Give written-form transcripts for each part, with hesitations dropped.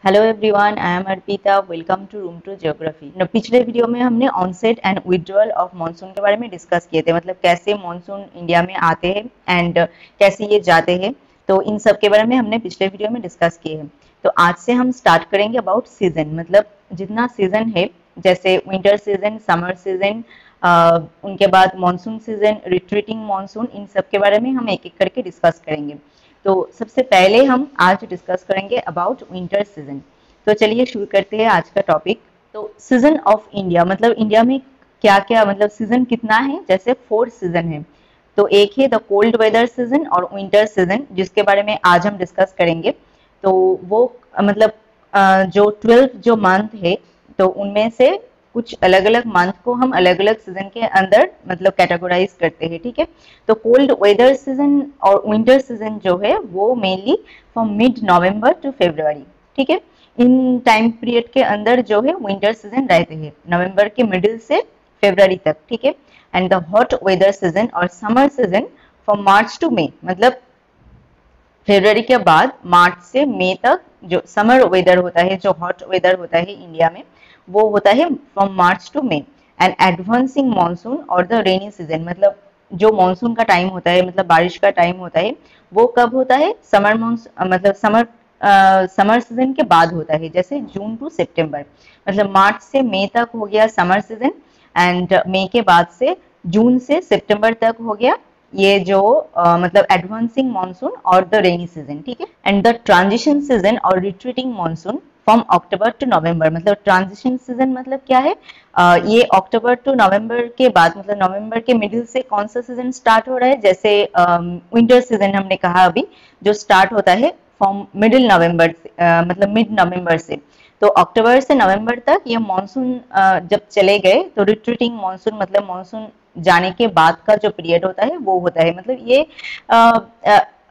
Hello everyone, I am Arpita. Welcome to room to geography. पिछले video में हमने onset and withdrawal of monsoon के बारे में डिस्कस किए थे, मतलब कैसे मॉनसून इंडिया में आते हैं एंड कैसे ये जाते हैं। तो इन सब के बारे में हमने पिछले वीडियो में डिस्कस किए हैं। तो आज से हम स्टार्ट करेंगे अबाउट सीजन, मतलब जितना सीजन है, जैसे विंटर सीजन, समर सीजन, उनके बाद मानसून सीजन, रिट्रीटिंग मानसून, इन सब के बारे में हम एक एक करके डिस्कस करेंगे। तो सबसे पहले हम आज डिस्कस करेंगे अबाउट विंटर सीजन। तो चलिए शुरू करते हैं आज का टॉपिक। तो सीजन ऑफ इंडिया, मतलब इंडिया में क्या क्या, मतलब सीजन कितना है, जैसे 4 सीजन है। तो एक है द कोल्ड वेदर सीजन और विंटर सीजन, जिसके बारे में आज हम डिस्कस करेंगे। तो वो मतलब जो 12 जो मंथ है, तो उनमें से कुछ अलग अलग मंथ को हम अलग अलग सीजन के अंदर मतलब कैटेगराइज करते हैं, ठीक है। तो कोल्ड वेदर सीजन और विंटर सीजन जो है वो mainly from mid November to February, ठीक है। इन टाइम पीरियड के अंदर जो है विंटर सीजन रहते हैं, नवंबर के मिडिल से फरवरी तक, ठीक है। And the hot weather season और summer season from March to May, मतलब फरवरी के बाद मार्च से मई तक जो समर वेदर होता है, जो हॉट वेदर होता है इंडिया में, वो होता है from March to May. And advancing monsoon और द रेनी सीजन, मतलब जो मानसून का टाइम होता है, मतलब बारिश का टाइम होता है, वो कब होता है, समर मानसून, मतलब समर सीजन के बाद होता है, जैसे जून टू सितंबर। मतलब मार्च से मई तक हो गया समर सीजन, एंड मई के बाद से जून से सितंबर तक हो गया ये जो मतलब एडवांसिंग मानसून और द रेनी सीजन, ठीक है। एंड द ट्रांजिशन सीजन और retreating monsoon from October to November, मतलब ट्रांजिशन सीजन मतलब क्या है, ये अक्टूबर टू नवंबर के बाद, मतलब नवंबर के मिडिल से कौन सा सीजन स्टार्ट हो रहा है, जैसे विंटर सीजन हमने कहा अभी, जो स्टार्ट होता है फ्रॉम मिडिल नवंबर से, मतलब मिड नवंबर से। तो अक्टूबर से नवंबर तक ये मानसून जब चले गए, तो रिट्रीटिंग मानसून मतलब मानसून जाने के बाद का जो पीरियड होता है वो होता है। मतलब ये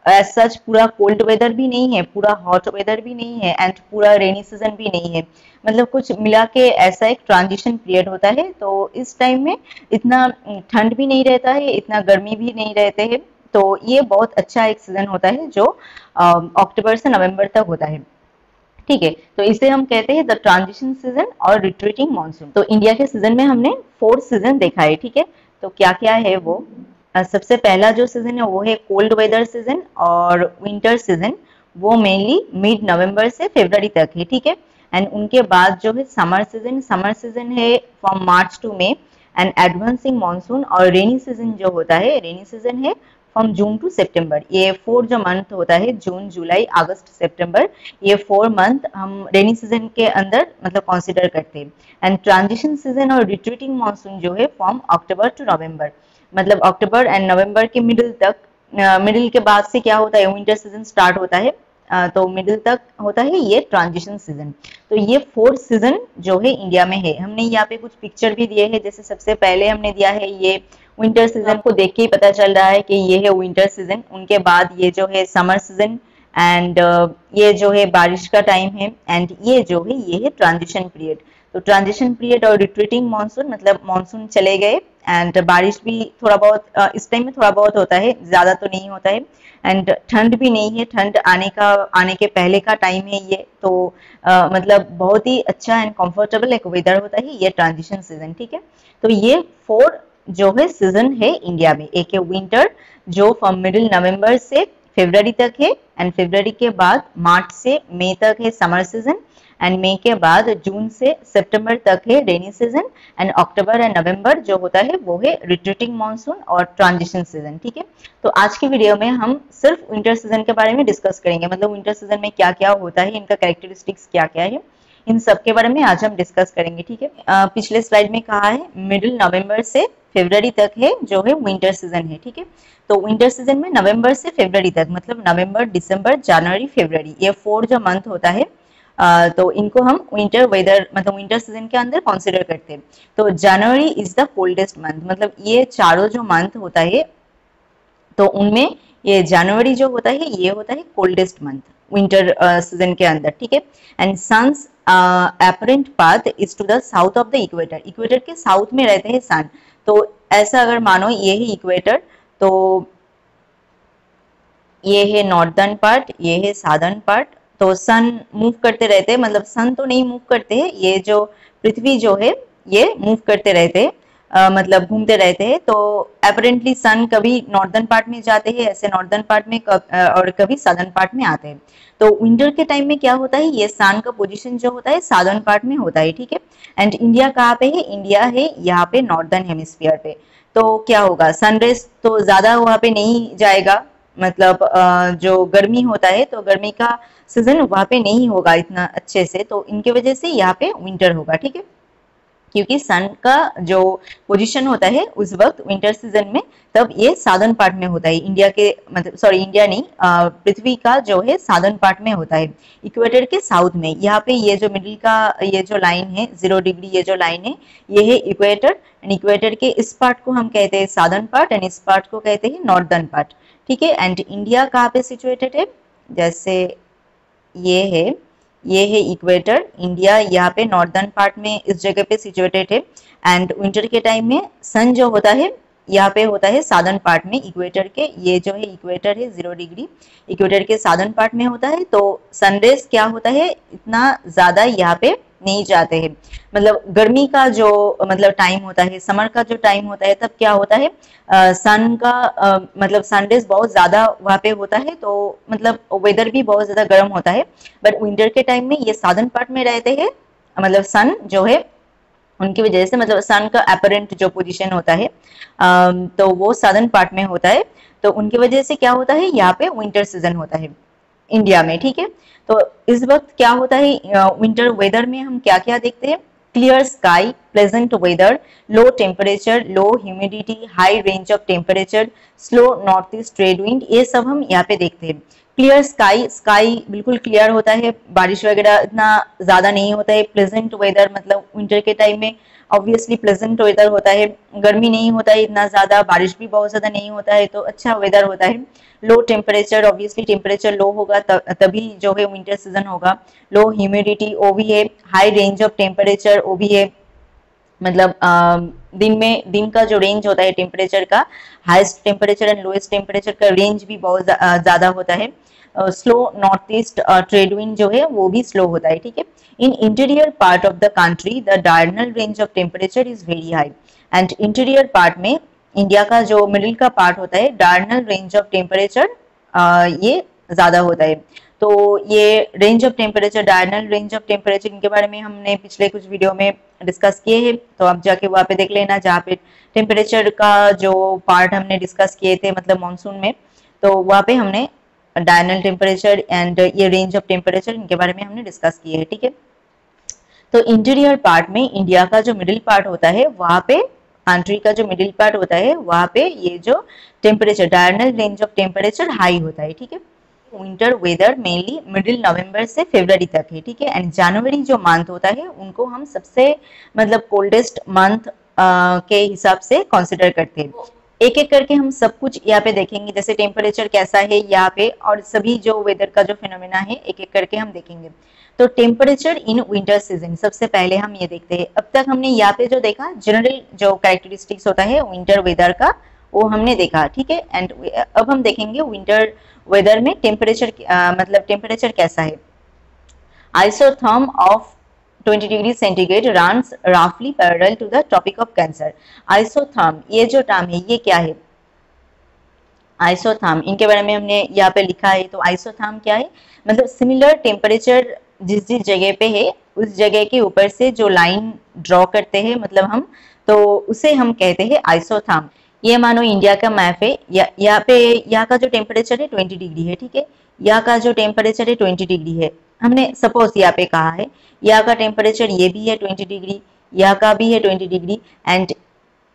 एज सच पूरा कोल्ड वेदर भी नहीं है, पूरा हॉट वेदर भी नहीं है, एंड पूरा रेनी सीजन भी नहीं है, मतलब कुछ मिला के ऐसा एक ट्रांजिशन पीरियड होता है। तो इस टाइम में इतना ठंड भी नहीं रहता है, इतना गर्मी भी नहीं रहते हैं। तो ये बहुत अच्छा एक सीजन होता है जो अक्टूबर से नवंबर तक होता है, ठीक है। तो इसे हम कहते हैं द ट्रांजिशन सीजन और रिट्रीटिंग मानसून। तो इंडिया के सीजन में हमने 4 सीजन देखा है, ठीक है। तो क्या क्या है वो, सबसे पहला जो सीजन है वो है कोल्ड वेदर सीजन और विंटर सीजन। वो मेनली मिड नवंबर से फरवरी तक है, ठीक है। एंड उनके बाद जो है समर सीजन, समर सीजन है from March to May. And advancing monsoon और रेनी सीजन जो होता है, रेनी सीजन है फ्रॉम जून टू सितंबर। ये 4 जो मंथ होता है, जून जुलाई अगस्त सितंबर, ये 4 मंथ हम रेनी सीजन के अंदर मतलब कंसीडर करते हैं। एंड ट्रांजिशन सीजन और रिट्रीटिंग मानसून जो है फ्रॉम अक्टूबर टू नवंबर, मतलब अक्टूबर एंड नवंबर के मिडिल तक। मिडिल के बाद से क्या होता है, विंटर सीजन स्टार्ट होता है, तो मिडिल तक होता है ये ट्रांजिशन सीजन। तो ये 4 सीजन जो है इंडिया में है। हमने यहाँ पे कुछ पिक्चर भी दिए हैं, जैसे सबसे पहले हमने दिया है ये विंटर सीजन, को देख के ही पता चल रहा है कि ये है विंटर सीजन। उनके बाद ये जो है समर सीजन, एंड ये जो है बारिश का टाइम है, एंड ये जो है ये है ट्रांजिशन पीरियड। तो ट्रांजिशन पीरियड और रिट्रीटिंग मानसून, मतलब मानसून चले गए एंड बारिश भी थोड़ा बहुत इस टाइम में थोड़ा बहुत होता है, ज्यादा तो नहीं होता है। एंड ठंड भी नहीं है, ठंड आने के पहले का टाइम है ये। तो मतलब बहुत ही अच्छा एंड कंफर्टेबल एक वेदर होता है ये ट्रांजिशन सीजन, ठीक है। तो ये 4 जो है सीजन है इंडिया में। एक है विंटर जो फ्रॉम मिडिल नवंबर से फरवरी तक है, एंड फरवरी के बाद मार्च से मई तक है समर सीजन, एंड मई के बाद जून से सितंबर तक है rainy season, and October and November जो होता है वो है रिट्रीटिंग मानसून और ट्रांजिशन सीजन, ठीक है। तो आज की वीडियो में हम सिर्फ विंटर सीजन के बारे में डिस्कस करेंगे, मतलब विंटर सीजन में क्या क्या होता है, इनका कैरेक्टरिस्टिक्स क्या क्या है, इन सब के बारे में आज हम डिस्कस करेंगे, ठीक है। पिछले स्लाइड में कहा है मिडिल नवंबर से फरवरी तक है जो है विंटर सीजन है, ठीक है। तो विंटर सीजन में नवंबर से फरवरी तक, मतलब नवंबर दिसंबर जनवरी फरवरी, ये 4 जो मंथ होता है, तो इनको हम विंटर वेदर मतलब विंटर सीजन के अंदर कंसीडर करते हैं। तो जनवरी इज द कोल्डेस्ट मंथ, मतलब ये चारों जो मंथ होता है, तो उनमें ये जनवरी जो होता है ये होता है कोल्डेस्ट मंथ विंटर सीजन के अंदर, ठीक है। And sun's apparent path is to the south of the equator, equator के साउथ में रहते हैं सन। तो ऐसा अगर मानो ये है इक्वेटर, तो ये है नॉर्दर्न पार्ट, ये है सादर्न पार्ट, तो सन मूव करते रहते हैं, मतलब सन तो नहीं मूव करते हैं, ये जो पृथ्वी जो है ये मूव करते रहते हैं, मतलब घूमते रहते हैं। तो अपरेंटली सन कभी नॉर्दर्न पार्ट में जाते हैं, ऐसे नॉर्दर्न पार्ट में और कभी सदर्न पार्ट में आते हैं। तो विंटर के टाइम में क्या होता है, ये सन का पोजीशन जो होता है साउदर्न पार्ट में होता है, ठीक है। एंड इंडिया कहाँ पे है, इंडिया है यहाँ पे नॉर्दर्न हेमिस्फीयर पे। तो क्या होगा, सनरेज तो ज्यादा वहां पे नहीं जाएगा, मतलब जो गर्मी होता है तो गर्मी का सीजन वहां पे नहीं होगा इतना अच्छे से, तो इनके वजह से यहाँ पे विंटर होगा, ठीक है। क्योंकि सन का जो पोजीशन होता है उस वक्त विंटर सीजन में, तब ये साउदर्न पार्ट में होता है, इंडिया के मतलब सॉरी इंडिया नहीं, पृथ्वी का जो है साउदर्न पार्ट में होता है, इक्वेटर के साउथ में। यहाँ पे ये जो मिडिल का ये जो लाइन है 0 डिग्री, ये जो लाइन है ये है इक्वेटर, एंड इक्वेटर के इस पार्ट को हम कहते हैं साउदर्न पार्ट एंड इस पार्ट को कहते हैं नॉर्दर्न पार्ट, ठीक है। एंड इंडिया कहाँ पे सिचुएटेड है, जैसे ये है इक्वेटर, इंडिया यहाँ पे नॉर्दर्न पार्ट में इस जगह पे सिचुएटेड है। एंड विंटर के टाइम में सन जो होता है यहाँ पे होता है साउदर्न पार्ट में, इक्वेटर के ये जो है इक्वेटर है 0 डिग्री, इक्वेटर के साउदर्न पार्ट में होता है। तो सनरेज क्या होता है इतना ज्यादा यहाँ पे नहीं जाते हैं, मतलब गर्मी का जो मतलब टाइम होता है, समर का जो टाइम होता है, तब क्या होता है सन का मतलब सनरेज बहुत ज्यादा वहां पे होता है, तो मतलब वेदर भी बहुत ज्यादा गर्म होता है। बट विंटर के टाइम में ये साउदर्न पार्ट में रहते हैं, मतलब सन जो है उनकी वजह से, मतलब सन का अपरेंट जो पोजीशन होता है तो वो साउदर्न पार्ट में होता है, तो उनकी वजह से क्या होता है यहाँ पे विंटर सीजन होता है इंडिया में, ठीक है। तो इस वक्त क्या होता है विंटर वेदर में हम क्या क्या देखते हैं, clear sky, pleasant weather, low temperature, low humidity, high range of temperature, slow north east trade wind, ये सब हम यहाँ पे देखते हैं। क्लियर स्काई, स्काई बिल्कुल क्लियर होता है, बारिश वगैरह इतना ज्यादा नहीं होता है। प्लेजेंट वेदर मतलब विंटर के टाइम में ऑब्वियसली प्लेजेंट वेदर होता है, गर्मी नहीं होता है इतना ज्यादा, बारिश भी बहुत ज्यादा नहीं होता है, तो अच्छा वेदर होता है। Low temperature, obviously temperature low होगा तभी जो है विंटर सीजन होगा। लो ह्यूमिडिटी वो भी है, हाई रेंज ऑफ टेम्परेचर वो भी है, मतलब दिन का जो रेंज होता है टेम्परेचर का, highest temperature and lowest temperature का रेंज भी बहुत ज्यादा होता है। Slow north east trade wind जो है वो भी स्लो होता है, ठीक है। In interior part of the country the diurnal range of temperature is very high, and interior part में इंडिया का जो मिडिल का पार्ट होता है डायरनल रेंज ऑफ टेम्परेचर ये ज्यादा होता है। तो ये range of temperature, diurnal range of temperature, इनके बारे में हमने पिछले कुछ वीडियो में डिस्कस किए हैं, तो आप जाके वहाँ पे देख लेना जहाँ पे टेम्परेचर का जो पार्ट हमने डिस्कस किए थे मतलब मानसून में, तो वहाँ पे हमने डायरनल टेम्परेचर एंड ये रेंज ऑफ टेम्परेचर इनके बारे में हमने डिस्कस किए हैं, ठीक है। तो इंटीरियर पार्ट में इंडिया का जो मिडिल पार्ट होता है वहाँ पे, कंट्री का जो मिडिल पार्ट होता है वहाँ पे ये जो temperature, diurnal range of temperature high होता है, ठीक है। विंटर वेदर मेनली मिडिल नवंबर से फरवरी तक है, ठीक है। एंड जनवरी जो मंथ होता है उनको हम सबसे मतलब कोल्डेस्ट मंथ के हिसाब से कंसिडर करते हैं। एक एक करके हम सब कुछ यहाँ पे देखेंगे, जैसे टेम्परेचर कैसा है यहाँ पे और सभी जो वेदर का जो फिनोमेना है एक एक करके हम देखेंगे। तो टेम्परेचर इन विंटर सीजन सबसे पहले हम ये देखते हैं। अब तक हमने यहाँ पे जो देखा जनरल जो कैरेक्टरिस्टिक्स होता है विंटर वेदर का वो हमने देखा, ठीक है। एंड अब हम देखेंगे विंटर वेदर में टेम्परेचर मतलब टेम्परेचर कैसा है। Isotherm of 20 degree centigrade runs roughly parallel to the tropic of Cancer। Isotherm ये जो टर्म है ये क्या है, आइसोथर्म इनके बारे में हमने यहाँ पे लिखा है। तो आइसोथर्म क्या है, मतलब सिमिलर टेम्परेचर जिस जिस जगह पे है उस जगह के ऊपर से जो लाइन ड्रॉ करते हैं मतलब हम, तो उसे हम कहते हैं आइसोथर्म। ये मानो इंडिया का मैप है, यहाँ पे यहाँ का जो टेम्परेचर है 20 डिग्री है, ठीक है। यहाँ का जो टेम्परेचर है 20 डिग्री है, हमने सपोज यहाँ पे कहा है। यहाँ का टेम्परेचर ये भी है 20 डिग्री, यहाँ का भी है 20 डिग्री। एंड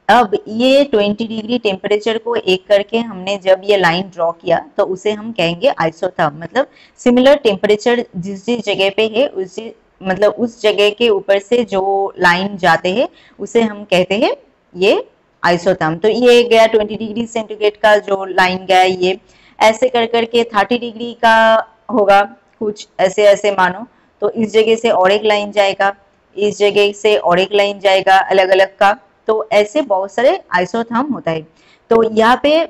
अब ये 20 डिग्री टेम्परेचर को एक करके हमने जब ये लाइन ड्रॉ किया तो उसे हम कहेंगे आइसोथर्म, मतलब सिमिलर टेम्परेचर जिस जिस जगह पे है उसी मतलब उस जगह के ऊपर से जो लाइन जाते हैं उसे हम कहते हैं ये आइसोथर्म। तो ये गया 20 डिग्री सेंटीग्रेड का जो लाइन गया, ये ऐसे कर करके 30 डिग्री का होगा कुछ ऐसे ऐसे मानो, तो इस जगह से और एक लाइन जाएगा, इस जगह से और एक लाइन जाएगा अलग अलग का, तो ऐसे बहुत सारे आइसोथर्म होता है। तो यहाँ पे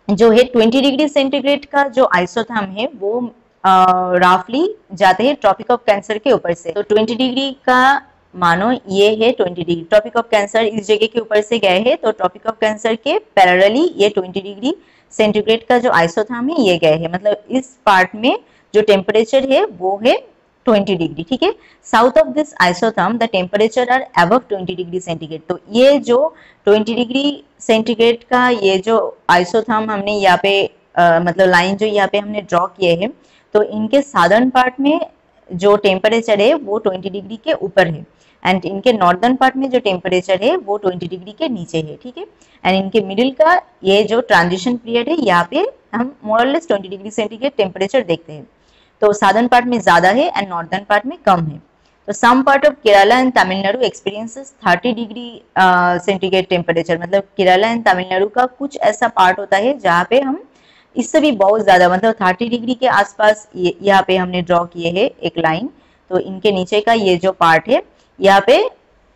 जो है 20 डिग्री सेंटीग्रेड का जो आइसोथर्म है वो राफली जाते हैं ट्रॉपिक ऑफ कैंसर के ऊपर से। तो 20 डिग्री का मानो ये है 20 डिग्री, ट्रॉपिक ऑफ कैंसर इस जगह के ऊपर से गए हैं, तो ट्रॉपिक ऑफ कैंसर के पैरेलली ये 20 डिग्री सेंटीग्रेड का जो आइसोथर्म है ये गए हैं, मतलब इस पार्ट में जो टेम्परेचर है वो है 20 डिग्री, ठीक है। South of this isotherm the temperature are above 20 degree centigrade. तो ये जो 20 डिग्री सेंटीग्रेड का ये जो आइसोथर्म हमने यहाँ पे मतलब लाइन जो यहाँ पे हमने ड्रॉ किए हैं, तो इनके सादर्न पार्ट में जो टेम्परेचर है वो 20 डिग्री के ऊपर है, एंड इनके नॉर्दर्न पार्ट में जो टेम्परेचर है वो 20 डिग्री के नीचे है, ठीक है। एंड इनके मिडिल का ये जो ट्रांजिशन पीरियड है यहाँ पे हम मोर और लेस 20 डिग्री सेंटीग्रेड टेम्परेचर देखते हैं। तो सादर्न पार्ट में ज्यादा है एंड नॉर्दर्न पार्ट में कम है। तो some part of Kerala and Tamil Nadu experiences 30 degree centigrade temperature, मतलब केरला एंड तमिलनाडु का कुछ ऐसा पार्ट होता है जहाँ पे हम इससे भी बहुत ज्यादा मतलब 30 डिग्री के आसपास यहाँ पे हमने ड्रॉ किए हैं एक लाइन। तो इनके नीचे का ये जो पार्ट है यहाँ पे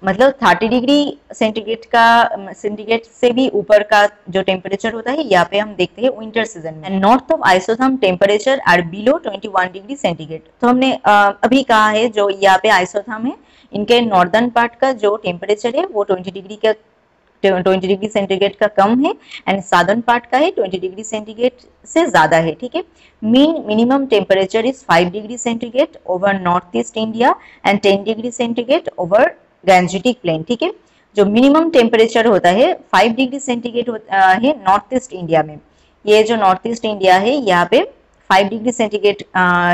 मतलब 30 डिग्री सेंटीग्रेड से भी ऊपर का जो टेम्परेचर होता है यहाँ पे हम देखते हैं विंटर सीजन में। And north of isotherm temperature are below 21 degree centigrade. तो हमने अभी कहा है जो यहाँ पे आइसोथर्म है इनके नॉर्दर्न पार्ट का जो टेम्परेचर है वो 20 डिग्री सेंटीग्रेड का कम है, एंड सादर्न पार्ट का है 20 डिग्री सेंटीग्रेड से ज्यादा है, ठीक है। Minimum temperature is 5 degree centigrade over north east India and 10 degree centigrade over Gangetic plain, ठीक है। जो मिनिमम टेम्परेचर होता है 5 डिग्री सेंटीग्रेड है नॉर्थ ईस्ट इंडिया में। ये जो नॉर्थ ईस्ट इंडिया है यहाँ पे 5 डिग्री सेंटीग्रेड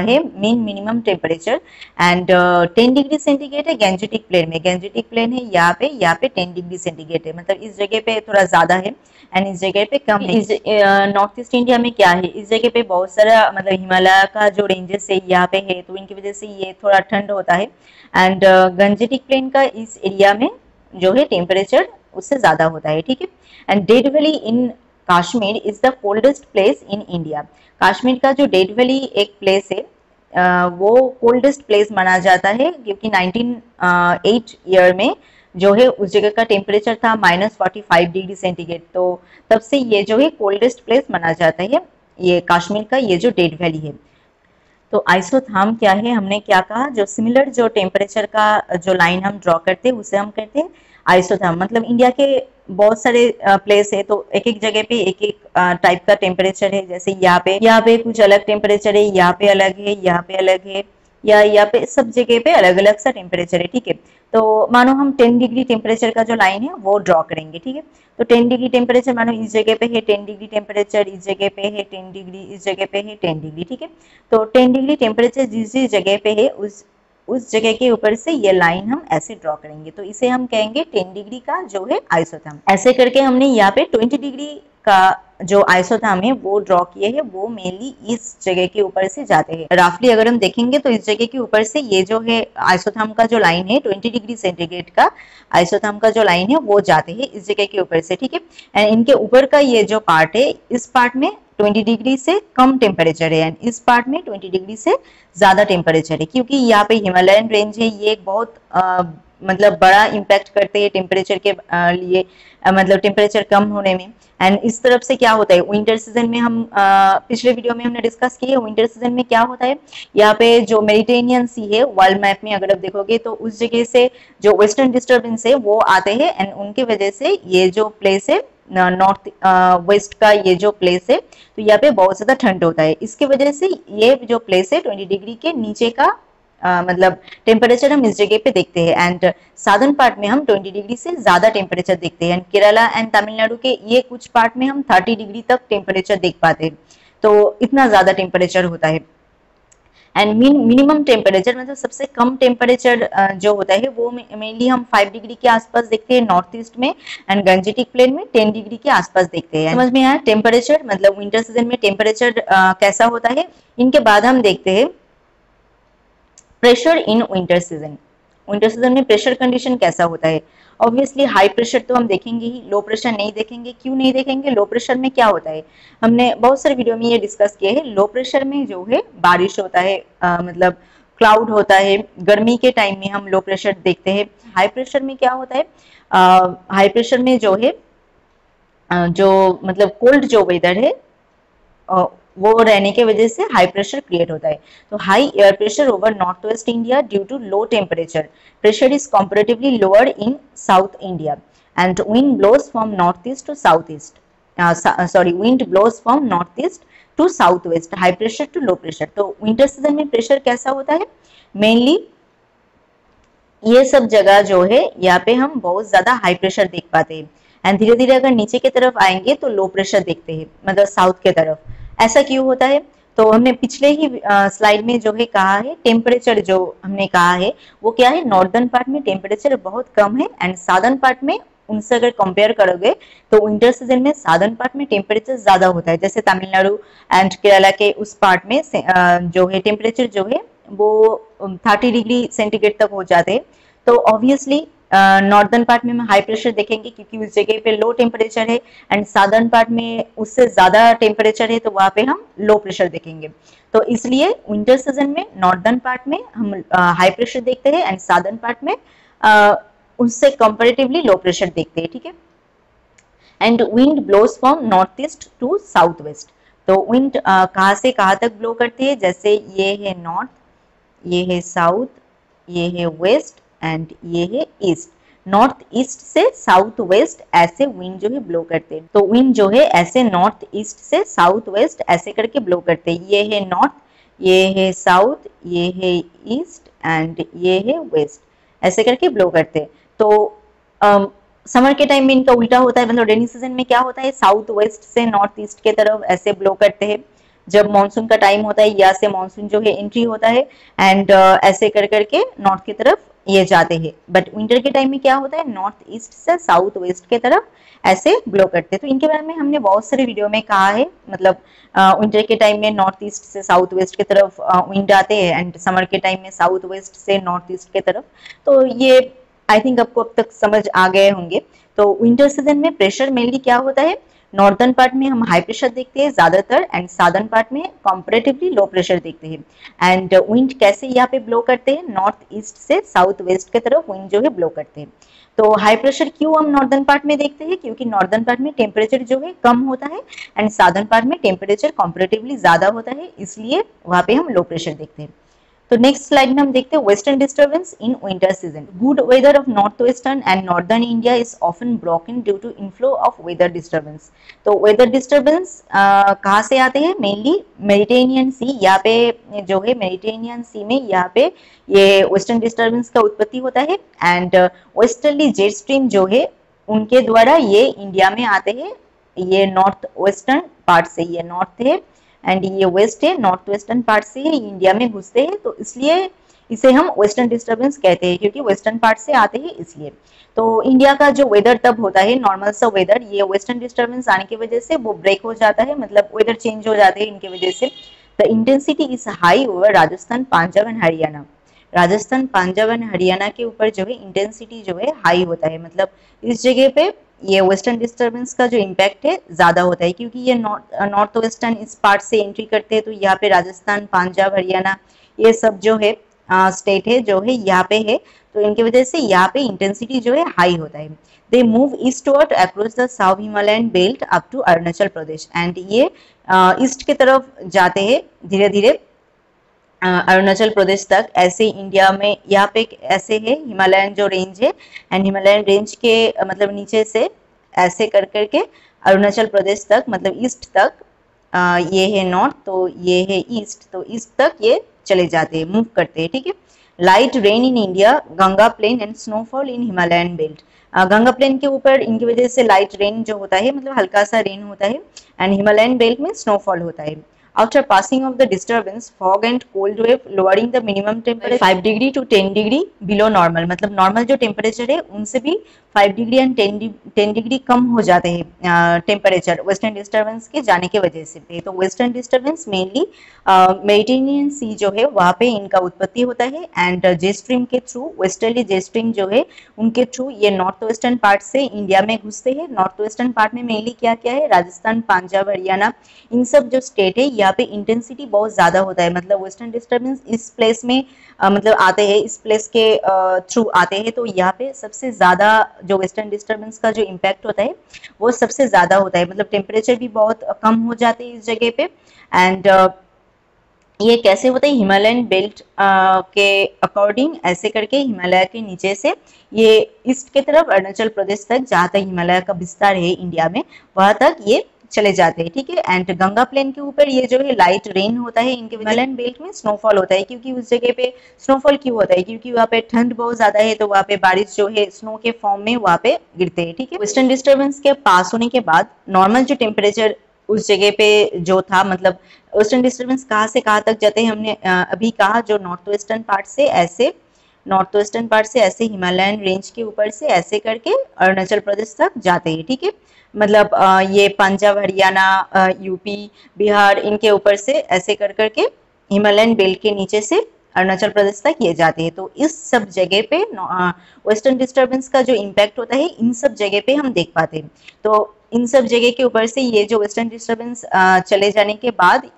है minimum temperature, and 10 degree centigrade है गैंजेटिक प्लेन में। गैंजेटिक प्लेन है यहाँ पे 10 डिग्री सेंटीग्रेड है, मतलब इस जगह पे थोड़ा ज्यादा है एंड इस जगह पे कम है। नॉर्थ ईस्ट इंडिया में क्या है, इस जगह पे बहुत सारा मतलब हिमालय का जो रेंजेस है यहाँ पे है, तो इनकी वजह से ये थोड़ा ठंड होता है। एंड गंजेटिक प्लेन का इस एरिया में जो है टेम्परेचर उससे ज्यादा होता है, ठीक है। And dead valley in Kashmir is the coldest place in India. Kashmir का जो डेड वैली एक प्लेस है वो कोल्डेस्ट प्लेस माना जाता है, क्योंकि 1908 ईयर में जो है उस जगह का टेम्परेचर था -45 डिग्री सेंटीग्रेड। तो तब से ये जो है कोल्डेस्ट प्लेस माना जाता है ये कश्मीर का ये जो डेड वैली है। तो आइसोथर्म क्या है, हमने क्या कहा, जो सिमिलर जो टेम्परेचर का जो लाइन हम ड्रॉ करते हैं उसे हम कहते हैं आइसोथर्म। मतलब इंडिया के बहुत सारे प्लेस है, तो एक एक जगह पे एक एक टाइप का टेम्परेचर है। जैसे यहाँ पे कुछ अलग टेम्परेचर है, यहाँ पे अलग है, यहाँ पे अलग है, या यहाँ पे सब जगह पे अलग अलग सा टेम्परेचर है, ठीक है। तो मानो हम 10 डिग्री टेम्परेचर का जो लाइन है वो ड्रॉ करेंगे, ठीक है। तो 10 डिग्री टेम्परेचर मानो इस जगह पे है 10 डिग्री टेम्परेचर, इस जगह पे है 10 डिग्री, इस जगह पे है 10 डिग्री, ठीक है। तो 10 डिग्री टेम्परेचर जिस जिस जगह पे है उस जगह के ऊपर से ये लाइन हम ऐसे ड्रॉ करेंगे, तो इसे हम कहेंगे 10 डिग्री का जो है आइसोथर्म। ऐसे करके हमने यहाँ पे 20 डिग्री का जो आइसोथर्म है वो ड्रॉ किए हैं, वो मेनली इस जगह के ऊपर से जाते हैं। रफली अगर हम देखेंगे तो इस जगह के ऊपर से ये जो है आइसोथर्म का जो लाइन है 20 डिग्री सेंटीग्रेड का आइसोथर्म का जो लाइन है वो जाते हैं इस जगह के ऊपर से, ठीक है। एंड इनके ऊपर का ये जो पार्ट है इस पार्ट में 20 डिग्री से कम टेम्परेचर है, एंड इस पार्ट में 20 डिग्री से ज्यादा टेम्परेचर है, क्योंकि यहाँ पे हिमालयन रेंज है, ये एक बहुत मतलब बड़ा इम्पैक्ट करते हैं टेम्परेचर के लिए, मतलब टेम्परेचर कम होने में। एंड इस तरफ से क्या होता है विंटर सीजन में, हम पिछले वीडियो में हमने डिस्कस किए, विंटर सीजन में क्या होता है, यहाँ पे जो मेडिटेरेनियन सी है वर्ल्ड मैप में अगर आप देखोगे तो उस जगह से जो वेस्टर्न डिस्टर्बेंस है वो आते हैं, एंड उनके वजह से ये जो प्लेस है नॉर्थ वेस्ट का ये जो प्लेस है, तो यहाँ पे बहुत ज्यादा ठंड होता है। इसकी वजह से ये जो प्लेस है 20 डिग्री के नीचे का मतलब टेम्परेचर हम इस जगह पे देखते हैं, एंड साउदर्न पार्ट में हम 20 डिग्री से ज्यादा टेम्परेचर देखते हैं। एंड केरला एंड तमिलनाडु के ये कुछ पार्ट में हम 30 डिग्री तक टेम्परेचर देख पाते हैं, तो इतना ज्यादा टेम्परेचर होता है। एंड मिनिमम टेम्परेचर मतलब सबसे कम टेम्परेचर जो होता है वो मेनली हम 5 डिग्री के आसपास देखते हैं नॉर्थ ईस्ट में, एंड गंजेटिक प्लेन में 10 डिग्री के आसपास देखते हैं। समझ में आया टेम्परेचर मतलब विंटर सीजन में टेम्परेचर कैसा होता है। इनके बाद हम देखते हैं pressure in winter season. Winter season में प्रेशर कंडीशन कैसा होता है। ऑब्वियसली हाई प्रेशर तो हम देखेंगे ही, लो प्रेशर नहीं देखेंगे। क्यों नहीं देखेंगे, लो प्रेशर में क्या होता है, हमने बहुत सारे वीडियो में ये डिस्कस किए हैं। लो प्रेशर में जो है बारिश होता है, मतलब क्लाउड होता है, गर्मी के टाइम में हम लो प्रेशर देखते हैं। हाई प्रेशर में क्या होता है, हाई प्रेशर में जो है जो मतलब कोल्ड जो वेदर है वो रहने के वजह से हाई प्रेशर क्रिएट होता है। तो high air pressure over north west India due to low temperature, pressure is comparatively lower in south India and wind blows from north east to south east, wind blows from north east to south west, high pressure to low pressure. तो winter season में pressure कैसा होता है, mainly ये सब जगह जो है यहाँ पे हम बहुत ज्यादा हाई प्रेशर देख पाते हैं एंड धीरे धीरे अगर नीचे की तरफ आएंगे तो लो प्रेशर देखते हैं, मतलब साउथ के तरफ। ऐसा क्यों होता है, तो हमने पिछले ही स्लाइड में जो है कहा है, टेम्परेचर जो हमने कहा है वो क्या है, नॉर्दर्न पार्ट में टेम्परेचर बहुत कम है एंड साउदर्न पार्ट में उनसे अगर कंपेयर करोगे तो विंटर सीजन में साउदर्न पार्ट में टेम्परेचर ज्यादा होता है। जैसे तमिलनाडु एंड केरला के उस पार्ट में जो है टेम्परेचर जो है वो 30 डिग्री सेंटीग्रेड तक हो जाते हैं। तो ऑब्वियसली नॉर्दर्न पार्ट में हम हाई प्रेशर देखेंगे क्योंकि उस जगह पे लो टेम्परेचर है एंड साउदर्न पार्ट में उससे ज्यादा टेम्परेचर है तो वहां पे हम लो प्रेशर देखेंगे। तो इसलिए विंटर सीजन में नॉर्दर्न पार्ट में हम हाई प्रेशर देखते हैं एंड साउदर्न पार्ट में उससे कंपैरेटिवली लो प्रेशर देखते हैं, ठीक है। And wind blows from north east to south west, तो विंड कहाँ से कहाँ तक ब्लो करती है, जैसे ये है नॉर्थ, ये है साउथ, ये है वेस्ट एंड ये है ईस्ट। नॉर्थ ईस्ट से साउथ वेस्ट ऐसे विंड जो है ब्लो करते हैं। तो विंड जो है ऐसे नॉर्थ ईस्ट से साउथ वेस्ट ऐसे करके ब्लो करते हैं। ये है नॉर्थ, ये है साउथ, ये है ईस्ट एंड ये है वेस्ट, ऐसे करके ब्लो करते हैं। तो समर के टाइम में इनका उल्टा होता है, मतलब रेनी सीजन में क्या होता है, साउथ वेस्ट से नॉर्थ ईस्ट के तरफ ऐसे ब्लो करते हैं। जब मानसून का टाइम होता है यहाँ से मानसून जो है एंट्री होता है एंड ऐसे कर करके नॉर्थ की तरफ ये जाते हैं। बट विंटर के टाइम में क्या होता है, नॉर्थ ईस्ट से साउथ वेस्ट के तरफ ऐसे ब्लो करते हैं। तो इनके बारे में हमने बहुत सारे वीडियो में कहा है, मतलब विंटर के टाइम में नॉर्थ ईस्ट से साउथ वेस्ट की तरफ विंड आते हैं एंड समर के टाइम में साउथ वेस्ट से नॉर्थ ईस्ट की तरफ। तो ये आई थिंक आपको अब तक समझ आ गए होंगे। तो विंटर सीजन में प्रेशर मेनली क्या होता है, नॉर्दर्न पार्ट में हम हाई प्रेशर देखते हैं ज्यादातर एंड साउदर्न पार्ट में कंपैरेटिवली लो प्रेशर देखते हैं। एंड विंड कैसे यहाँ पे ब्लो करते हैं, नॉर्थ ईस्ट से साउथ वेस्ट की तरफ विंड जो है ब्लो करते हैं। तो हाई प्रेशर क्यों हम नॉर्दर्न पार्ट में देखते हैं, क्योंकि नॉर्दर्न पार्ट में टेम्परेचर जो है कम होता है एंड साउदर्न पार्ट में टेम्परेचर कंपैरेटिवली ज्यादा होता है, इसलिए वहां पे हम लो प्रेशर देखते हैं। तो नेक्स्ट स्लाइड में हम देखते हैं western disturbance in winter season. Good weather of north western and northern India is often broken due to inflow of weather disturbance. तो वेदर डिस्टर्बेंस कहाँ से आते हैं, मेनली मेडिटेरेनियन सी, यहाँ पे जो है मेडिटेरेनियन सी में यहाँ पे ये वेस्टर्न डिस्टर्बेंस का उत्पत्ति होता है एंड वेस्टर्ली जेट स्ट्रीम जो है उनके द्वारा ये इंडिया में आते हैं। ये नॉर्थ वेस्टर्न पार्ट से, ये नॉर्थ है एंड ये वेस्ट है, नॉर्थ वेस्टर्न पार्ट से ये इंडिया में घुसते हैं, तो इसलिए इसे हम वेस्टर्न डिस्टर्बेंस कहते हैं क्योंकि वेस्टर्न पार्ट से आते हैं इसलिए। तो इंडिया का जो वेदर तब होता है नॉर्मल सा वेदर, ये वेस्टर्न डिस्टर्बेंस आने की वजह से वो ब्रेक हो जाता है, मतलब वेदर चेंज हो जाते हैं इनकी वजह से। The intensity is high over Rajasthan, Punjab and Haryana. Rajasthan, Punjab and Haryana के ऊपर जो है इंटेंसिटी जो है हाई होता है, मतलब इस जगह पे ये वेस्टर्न डिस्टर्बेंस का जो इम्पैक्ट है ज्यादा होता है क्योंकि ये नॉर्थ वेस्टर्न इस पार्ट से एंट्री करते हैं। तो यहाँ पे राजस्थान, पंजाब, हरियाणा ये सब जो है स्टेट है जो है यहाँ पे है, तो इनकी वजह से यहाँ पे इंटेंसिटी जो है हाई होता है। They move eastward across the south Himalayan belt up to Arunachal Pradesh and ये ईस्ट की तरफ जाते हैं धीरे धीरे अरुणाचल प्रदेश तक। ऐसे इंडिया में यहाँ पे ऐसे है हिमालयन जो रेंज है एंड हिमालयन रेंज के मतलब नीचे से ऐसे कर करके अरुणाचल प्रदेश तक, मतलब ईस्ट तक, ये है नॉर्थ तो ये है ईस्ट, तो ईस्ट तक ये चले जाते हैं, मूव करते हैं, ठीक है। Light rain in India, Ganga plain and snowfall in Himalayan belt. Ganga plain के ऊपर इनकी वजह से लाइट रेन जो होता है, मतलब हल्का सा रेन होता है एंड हिमालयन बेल्ट में स्नोफॉल होता है। After passing of the disturbance, fog and cold wave lowering the minimum temperature 5 degree to 10 degree below normal, मतलब नॉर्मल जो टेम्परेचर है उनसे भी 5 डिग्री एंड 10 डिग्री कम हो जाते हैं टेम्परेचर वेस्टर्न डिस्टर्बेंस के जाने के वजह से। तो वेस्टर्न डिस्टर्बेंस मेनली मेडिटेरेनियन सी जो है वहाँ पे इनका उत्पत्ति होता है एंड जेट स्ट्रीम के थ्रू, वेस्टर्ली जेट स्ट्रीम जो है उनके थ्रू ये नॉर्थ वेस्टर्न पार्ट से इंडिया में घुसते हैं। नॉर्थ वेस्टर्न पार्ट में मेनली क्या क्या है, राजस्थान, पंजाब, हरियाणा, इन सब जो स्टेट है यहाँ पे इंटेंसिटी बहुत ज़्यादा होता है, मतलब वेस्टर्न डिस्टर्बेंस इस प्लेस में मतलब आते हैं, इस प्लेस के थ्रू आते हैं, तो यहाँ पे सबसे ज़्यादा जो वेस्टर्न डिस्टर्बेंस का जो इम्पैक्ट होता है वो सबसे ज़्यादा होता है, मतलब टेम्परेचर भी बहुत कम हो जाते हैं इस जगह पे। एंड ये कैसे होता है, हिमालयन बेल्ट के अकॉर्डिंग ऐसे करके हिमालय के नीचे से ये ईस्ट के तरफ अरुणाचल प्रदेश तक, जहाँ तक हिमालय का विस्तार है इंडिया में वहां तक ये चले जाते हैं, ठीक है। एंड गंगा प्लेन के ऊपर ये जो है लाइट रेन होता है, इनके हिमालयन बेल्ट में स्नोफॉल होता है, क्योंकि उस जगह पे स्नोफॉल क्यों होता है, क्योंकि वहाँ पे ठंड बहुत ज्यादा है, तो वहाँ पे बारिश जो है स्नो के फॉर्म में वहाँ पे गिरते हैं, ठीक है। वेस्टर्न डिस्टर्बेंस के पास होने के बाद नॉर्मल जो टेम्परेचर उस जगह पे जो था, मतलब वेस्टर्न डिस्टर्बेंस कहाँ से कहाँ तक जाते हैं, हमने अभी कहा जो नॉर्थ वेस्टर्न पार्ट से ऐसे हिमालयन रेंज के ऊपर से ऐसे करके अरुणाचल प्रदेश तक जाते हैं, ठीक है। मतलब ये पंजाब, हरियाणा, यूपी, बिहार, इनके ऊपर से ऐसे कर करके हिमालयन बेल्ट के नीचे से अरुणाचल प्रदेश तक ये जाते हैं। तो इस सब जगह पे वेस्टर्न डिस्टर्बेंस का जो इम्पैक्ट होता है इन सब जगह पे हम देख पाते हैं। तो इन सब जगह के ऊपर से ये जो वेस्टर्न डिस्टर्बेंस चले जाने के बाद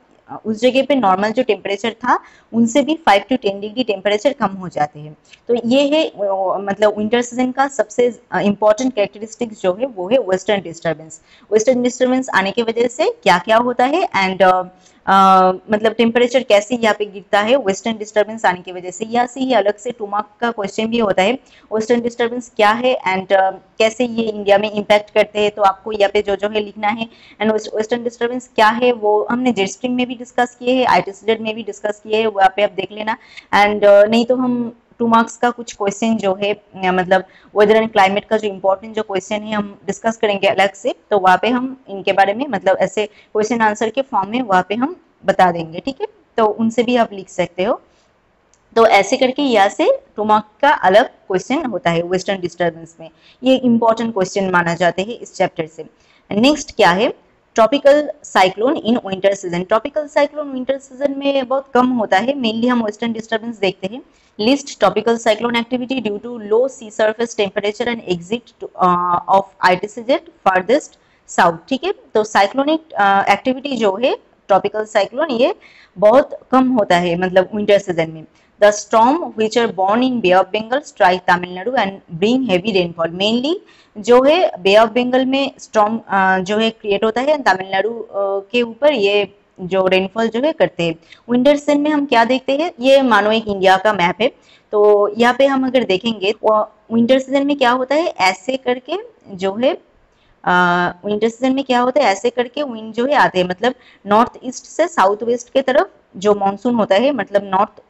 उस जगह पे नॉर्मल जो टेम्परेचर था उनसे भी 5 to 10 डिग्री टेम्परेचर कम हो जाते हैं। तो ये है मतलब विंटर सीजन का सबसे इंपॉर्टेंट कैरेक्टरिस्टिक्स जो है वो है वेस्टर्न डिस्टर्बेंस। वेस्टर्न डिस्टर्बेंस आने की वजह से क्या क्या होता है एंड मतलब टेम्परेचर कैसे यहाँ पे गिरता है वेस्टर्न डिस्टर्बेंस आने की वजह से। यहाँ से ही अलग से 2 मार्क का क्वेश्चन भी होता है, वेस्टर्न डिस्टर्बेंस क्या है एंड कैसे ये इंडिया में इम्पैक्ट करते हैं, तो आपको यहाँ पे जो है लिखना है। एंड वेस्टर्न डिस्टर्बेंस क्या है वो हमने जेट स्ट्रीम में भी डिस्कस किए हैं, ITCZ में भी डिस्कस किए हैं, वहाँ पे आप देख लेना। एंड नहीं तो हम 2 मार्क्स का कुछ क्वेश्चन जो है मतलब वेदर एंड क्लाइमेट का जो इम्पोर्टेंट जो क्वेश्चन है हम डिस्कस करेंगे अलग से, तो वहाँ पे हम इनके बारे में मतलब ऐसे क्वेश्चन आंसर के फॉर्म में वहाँ पे हम बता देंगे, ठीक है। तो उनसे भी आप लिख सकते हो। तो ऐसे करके यहाँ से 2 मार्क का अलग क्वेश्चन होता है वेस्टर्न डिस्टर्बेंस में, ये इंपॉर्टेंट क्वेश्चन माना जाते हैं इस चैप्टर से। नेक्स्ट क्या है, ट्रॉपिकल साइक्लोन इन winter season. Tropical cyclone winter season में बहुत कम होता है, मेनली हम वेस्टर्न डिस्टर्बेंस देखते हैं। Least tropical cyclone activity due to low sea surface temperature and exit of ITCZ farthest south, ठीक है। तो साइक्लोनिक एक्टिविटी जो है ट्रॉपिकल साइक्लोन ये बहुत कम होता है मतलब विंटर सीजन में। The storm which are born in Bay of Bengal strike Tamil Nadu and bring heavy rainfall. Mainly जो है बे ऑफ बंगाल में स्टॉर्म जो है क्रिएट होता है, तमिलनाडु के ऊपर ये जो रेनफॉल जो है करते हैं। विंटर सीजन में हम क्या देखते हैं, ये मानो एक इंडिया का मैप है, तो यहाँ पे हम अगर देखेंगे विंटर सीजन में क्या होता है, ऐसे करके जो है विंटर सीजन में क्या होता है, ऐसे करके विंड जो है आते हैं, मतलब नॉर्थ ईस्ट से साउथ वेस्ट के तरफ जो मानसून होता है, मतलब नॉर्थ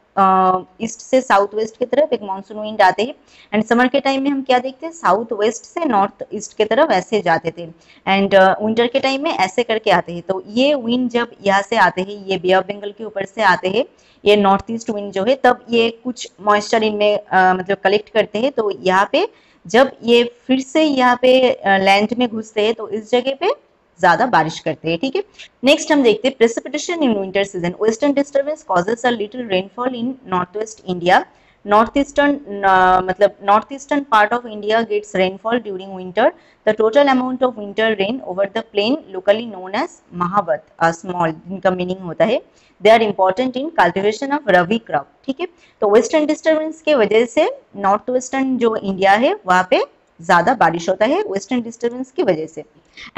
ईस्ट से साउथ वेस्ट की तरफ एक मानसून विंड आते हैं। एंड समर के टाइम में हम क्या देखते हैं, साउथ वेस्ट से नॉर्थ ईस्ट की तरफ ऐसे जाते थे, एंड विंटर के टाइम में ऐसे करके आते हैं। तो ये विंड जब यहाँ से आते हैं, ये बे ऑफ बंगाल के ऊपर से आते हैं, ये नॉर्थ ईस्ट विंड जो है, तब ये कुछ मॉइस्चर इनमें मतलब कलेक्ट करते हैं। तो यहाँ पे जब ये फिर से यहाँ पे लैंड में घुसते हैं तो इस जगह पे ज्यादा बारिश करते हैं, ठीक है। नेक्स्ट हम देखते हैं precipitation in winter season. Western disturbance causes a little rainfall in north west India. North eastern part of India gets rainfall during winter. The total amount of winter rain over the plain locally known as mahawat small, जिनका meaning होता है they are important in cultivation of rabi crop, ठीक है। तो western disturbance के वजह से north western जो इंडिया है वहाँ पे ज्यादा बारिश होता है वेस्टर्न डिस्टर्बेंस की वजह से।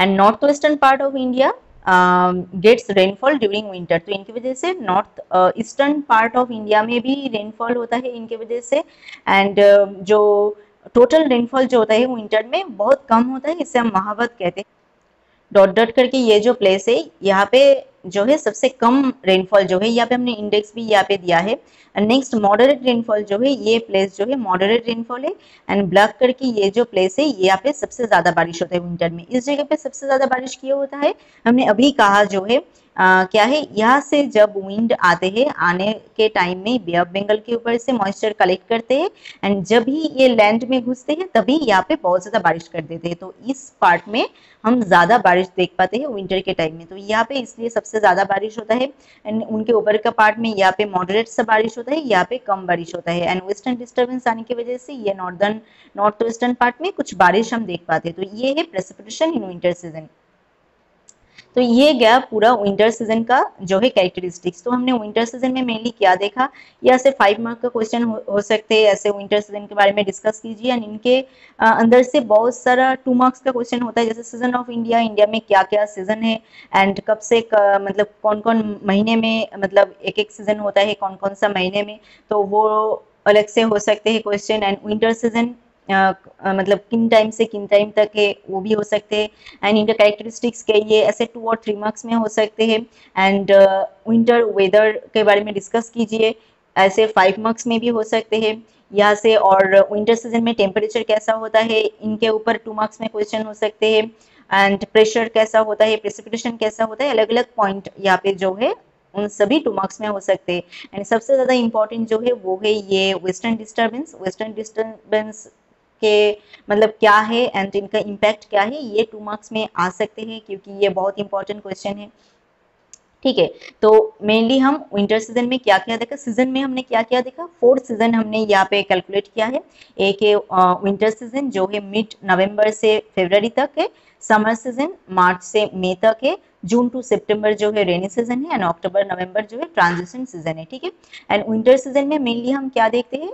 And north western part of India gets rainfall during winter, तो इनकी वजह से north eastern part of India में भी रेनफॉल होता है इनकी वजह से। एंड जो टोटल रेनफॉल जो होता है विंटर में बहुत कम होता है, इसे हम महावत कहते हैं। डॉट डॉट करके ये जो प्लेस है यहाँ पे जो है सबसे कम रेनफॉल जो है, यहाँ पे हमने इंडेक्स भी यहाँ पे दिया है। नेक्स्ट मॉडरेट रेनफॉल जो है, ये प्लेस जो है मॉडरेट रेनफॉल है। एंड ब्लैक करके ये जो प्लेस है यहाँ पे सबसे ज्यादा बारिश होता है विंटर में, इस जगह पे सबसे ज्यादा बारिश किया होता है। हमने अभी कहा जो है क्या है, यहाँ से जब विंड आते हैं, आने के टाइम में बे ऑफ बंगाल के ऊपर से मॉइस्चर कलेक्ट करते हैं, एंड जब ही ये लैंड में घुसते हैं तभी यहाँ पे बहुत ज्यादा बारिश कर देते हैं। तो इस पार्ट में हम ज्यादा बारिश देख पाते हैं विंटर के टाइम में, तो यहाँ पे इसलिए सबसे ज्यादा बारिश होता है। एंड उनके ऊपर का पार्ट में यहाँ पे मॉडरेट सा बारिश होता है, यहाँ पे कम बारिश होता है। एंड वेस्टर्न डिस्टर्बेंस आने की वजह से ये नॉर्थ वेस्टर्न पार्ट में कुछ बारिश हम देख पाते हैं। तो ये है प्रेसिपिटेशन इन विंटर सीजन। तो ये गया पूरा विंटर सीजन का जो है कैरेक्टरिस्टिक्स। तो हमने विंटर सीजन में मेनली क्या देखा, ये ऐसे 5 मार्क का क्वेश्चन हो सकते हैं, ऐसे विंटर सीजन के बारे में डिस्कस कीजिए। एंड इनके अंदर से बहुत सारा 2 मार्क्स का क्वेश्चन होता है, जैसे सीजन ऑफ इंडिया, इंडिया में क्या क्या सीजन है एंड कब से मतलब कौन कौन महीने में, मतलब एक एक सीजन होता है कौन कौन सा महीने में, तो वो अलग से हो सकते हैं क्वेश्चन। एंड विंटर सीजन मतलब किन टाइम से किन टाइम तक है वो भी हो सकते हैं। एंड इनका कैरेक्टरिस्टिक्स क्या ये ऐसे 2 और 3 मार्क्स में हो सकते हैं। एंड विंटर वेदर के बारे में डिस्कस कीजिए, ऐसे 5 मार्क्स में भी हो सकते हैं यहाँ से। और विंटर सीजन में टेम्परेचर कैसा होता है, इनके ऊपर 2 मार्क्स में क्वेश्चन हो सकते हैं। एंड प्रेशर कैसा होता है, प्रेसिपिटेशन कैसा होता है, अलग अलग पॉइंट यहाँ पे जो है उन सभी 2 मार्क्स में हो सकते हैं। एंड सबसे ज्यादा इंपॉर्टेंट जो है वो है ये वेस्टर्न डिस्टर्बेंस। वेस्टर्न डिस्टर्बेंस के मतलब क्या है एंड इनका इम्पैक्ट क्या है, ये 2 मार्क्स में आ सकते हैं क्योंकि ये बहुत इंपॉर्टेंट क्वेश्चन है। ठीक है, तो मेनली हम विंटर सीजन में क्या क्या देखा, सीजन में हमने क्या क्या देखा, 4 सीजन हमने यहाँ पे कैलकुलेट किया है। एक है विंटर सीजन जो है मिड नवंबर से फरवरी तक है, समर सीजन मार्च से मई तक है, जून टू सितंबर जो है रेनी सीजन है, एंड अक्टूबर नवंबर जो है ट्रांजिशन सीजन है। ठीक है, एंड विंटर सीजन में मेनली हम क्या देखते हैं,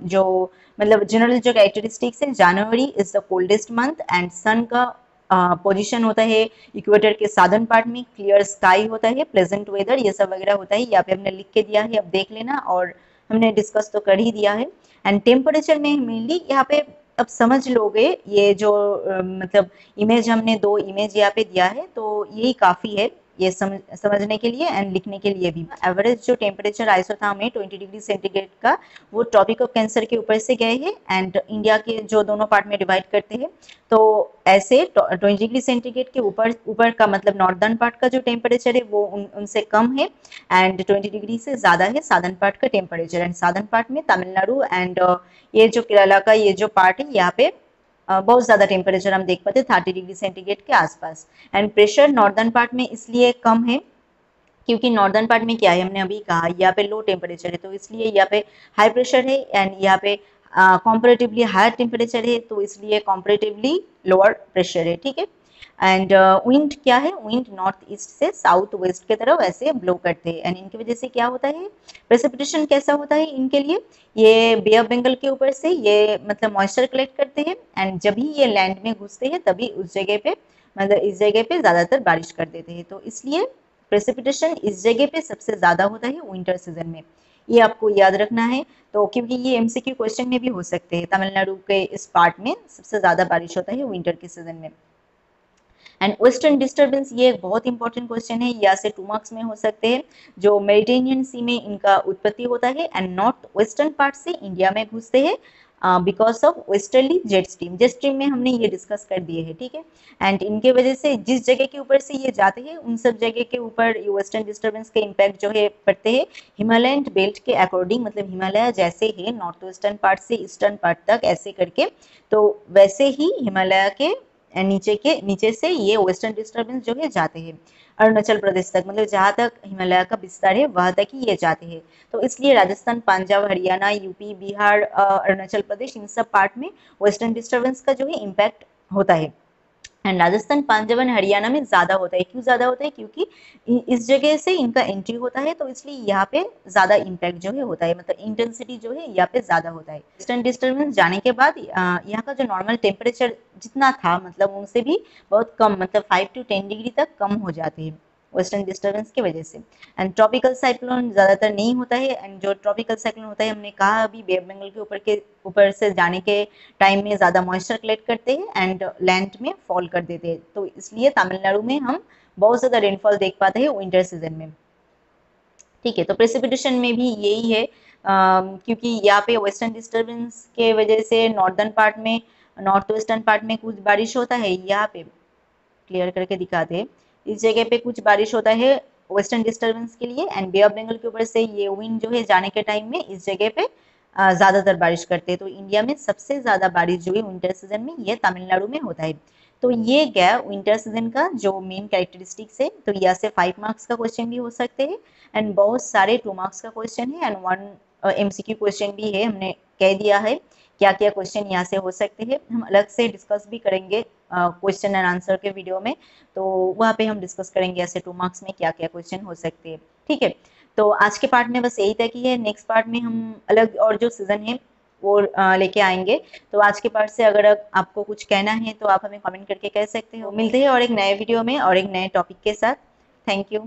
जो मतलब जनरल जो कैरेक्टरिस्टिक्स है, January is the coldest month and sun का पोजीशन होता है इक्वेटर के साधन पार्ट में, क्लियर स्काई होता है, प्लेजेंट वेदर, ये सब वगैरह होता है। यहाँ पे हमने लिख के दिया है, अब देख लेना, और हमने डिस्कस तो कर ही दिया है। एंड टेम्परेचर में मेनली यहाँ पे अब समझ लोगे, ये जो मतलब इमेज हमने 2 इमेज यहाँ पे दिया है, तो यही काफी है ये समझने के लिए एंड लिखने के लिए भी। एवरेज जो टेम्परेचर आइसोथर्म है 20 डिग्री सेंटीग्रेड का, वो ट्रॉपिक ऑफ कैंसर के ऊपर से गए हैं एंड इंडिया के जो दोनों पार्ट में डिवाइड करते हैं। तो ऐसे 20 डिग्री सेंटीग्रेड के ऊपर ऊपर का मतलब नॉर्दर्न पार्ट का जो टेम्परेचर है वो उनसे कम है, एंड 20 डिग्री से ज्यादा है साउदर्न पार्ट का टेम्परेचर। एंड साउदर्न पार्ट में तमिलनाडु एंड ये जो केरला का ये जो पार्ट है, यहाँ पे बहुत ज्यादा टेम्परेचर हम देख पाते हैं 30 डिग्री सेंटीग्रेड के आसपास। एंड प्रेशर नॉर्दर्न पार्ट में इसलिए कम है क्योंकि नॉर्दर्न पार्ट में क्या है, हमने अभी कहा यहाँ पे लो टेम्परेचर है, तो इसलिए यहाँ पे हाई प्रेशर है, एंड यहाँ पे कॉम्परेटिवली हायर टेम्परेचर है, तो इसलिए कॉम्परेटिवली लोअर प्रेशर है। ठीक है, एंड विंड क्या है, विंड नॉर्थ ईस्ट से साउथ वेस्ट की तरफ ऐसे ब्लो करते हैं। एंड इनकी वजह से क्या होता है, प्रेसिपिटेशन कैसा होता है इनके लिए, ये बे ऑफ बंगाल के ऊपर से ये मतलब मॉइस्चर कलेक्ट करते हैं, एंड जब भी ये लैंड में घुसते हैं तभी उस जगह पे मतलब इस जगह पे ज्यादातर बारिश कर देते हैं, तो इसलिए प्रेसिपिटेशन इस जगह पे सबसे ज्यादा होता है विंटर सीजन में, ये आपको याद रखना है। तो क्योंकि ये एमसीक्यू क्वेश्चन में भी हो सकते हैं, तमिलनाडु के इस पार्ट में सबसे ज्यादा बारिश होता है विंटर के सीजन में। एंड वेस्टर्न डिस्टर्बेंस ये एक बहुत इंपॉर्टेंट क्वेश्चन है, या से 2 मार्क्स में हो सकते हैं, जो मेडिटेरेनियन सी में इनका उत्पत्ति होता है एंड नॉर्थ वेस्टर्न पार्ट से इंडिया में घुसते हैं because of westerly jet stream. Jet stream में हमने ये डिस्कस कर दिए है। ठीक है, एंड इनके वजह से जिस जगह के ऊपर से ये जाते हैं उन सब जगह के ऊपर ये वेस्टर्न डिस्टर्बेंस के इम्पैक्ट जो है पड़ते हैं हिमालयन बेल्ट के अकॉर्डिंग, मतलब हिमालय जैसे है नॉर्थ वेस्टर्न पार्ट से ईस्टर्न पार्ट तक ऐसे करके, तो वैसे ही हिमालय के नीचे से ये वेस्टर्न डिस्टर्बेंस जो है जाते हैं अरुणाचल प्रदेश तक, मतलब जहां तक हिमालय का विस्तार है वहां तक ही ये जाते हैं। तो इसलिए राजस्थान, पंजाब, हरियाणा, यूपी, बिहार, अरुणाचल प्रदेश, इन सब पार्ट में वेस्टर्न डिस्टर्बेंस का जो है इम्पैक्ट होता है। एंड राजस्थान, पंजाब एंड हरियाणा में ज्यादा होता है। क्यों ज्यादा होता है, क्योंकि इस जगह से इनका एंट्री होता है, तो इसलिए यहाँ पे ज्यादा इम्पैक्ट जो है होता है, मतलब इंटेंसिटी जो है यहाँ पे ज्यादा होता है। वेस्टर्न डिस्टर्बेंस जाने के बाद यहाँ का जो नॉर्मल टेम्परेचर जितना था, मतलब उनसे भी बहुत कम, मतलब 5 to 10 डिग्री तक कम हो जाते हैं वेस्टर्न डिस्टर्बेंस की वजह से। एंड ट्रॉपिकल साइक्लोन ज्यादातर नहीं होता है, एंड जो ट्रॉपिकल साइक्लोन होता है हमने कहा अभी बे ऑफ बंगाल के ऊपर से जाने के टाइम में ज्यादा मॉइस्चर कलेक्ट करते हैं एंड लैंड में फॉल कर देते हैं, तो इसलिए तमिलनाडु में हम बहुत ज्यादा रेनफॉल देख पाते हैं विंटर सीजन में। ठीक है, तो प्रेसिपिटेशन में भी यही है क्योंकि यहाँ पे वेस्टर्न डिस्टर्बेंस के वजह से नॉर्दर्न पार्ट में, नॉर्थ वेस्टर्न पार्ट में कुछ बारिश होता है, यहाँ पे क्लियर करके दिखाते हैं, इस जगह पे कुछ बारिश होता है वेस्टर्न डिस्टर्बेंस के लिए, एंड बे ऑफ बंगाल के ऊपर से ये विंड जो है जाने के टाइम में इस जगह पे ज्यादातर बारिश करते हैं। तो इंडिया में सबसे ज्यादा बारिश जो है विंटर सीजन में ये तमिलनाडु में होता है। तो ये गया विंटर सीजन का जो मेन कैरेक्टरिस्टिक्स है। तो यहाँ से 5 मार्क्स का क्वेश्चन भी हो सकते हैं एंड बहुत सारे 2 मार्क्स का क्वेश्चन है एंड 1 एमसीक्यू क्वेश्चन भी है। हमने कह दिया है क्या क्या क्वेश्चन यहाँ से हो सकते हैं, हम अलग से डिस्कस भी करेंगे क्वेश्चन एंड आंसर के वीडियो में, तो वहाँ पे हम डिस्कस करेंगे ऐसे 2 मार्क्स में क्या क्या क्वेश्चन हो सकते हैं। ठीक है, तो आज के पार्ट में बस यही तक ही है। नेक्स्ट पार्ट में हम अलग और जो सीजन है वो लेके आएंगे। तो आज के पार्ट से अगर आपको कुछ कहना है तो आप हमें कमेंट करके कह सकते हो। मिलते हैं और एक नए वीडियो में और एक नए टॉपिक के साथ। Thank you.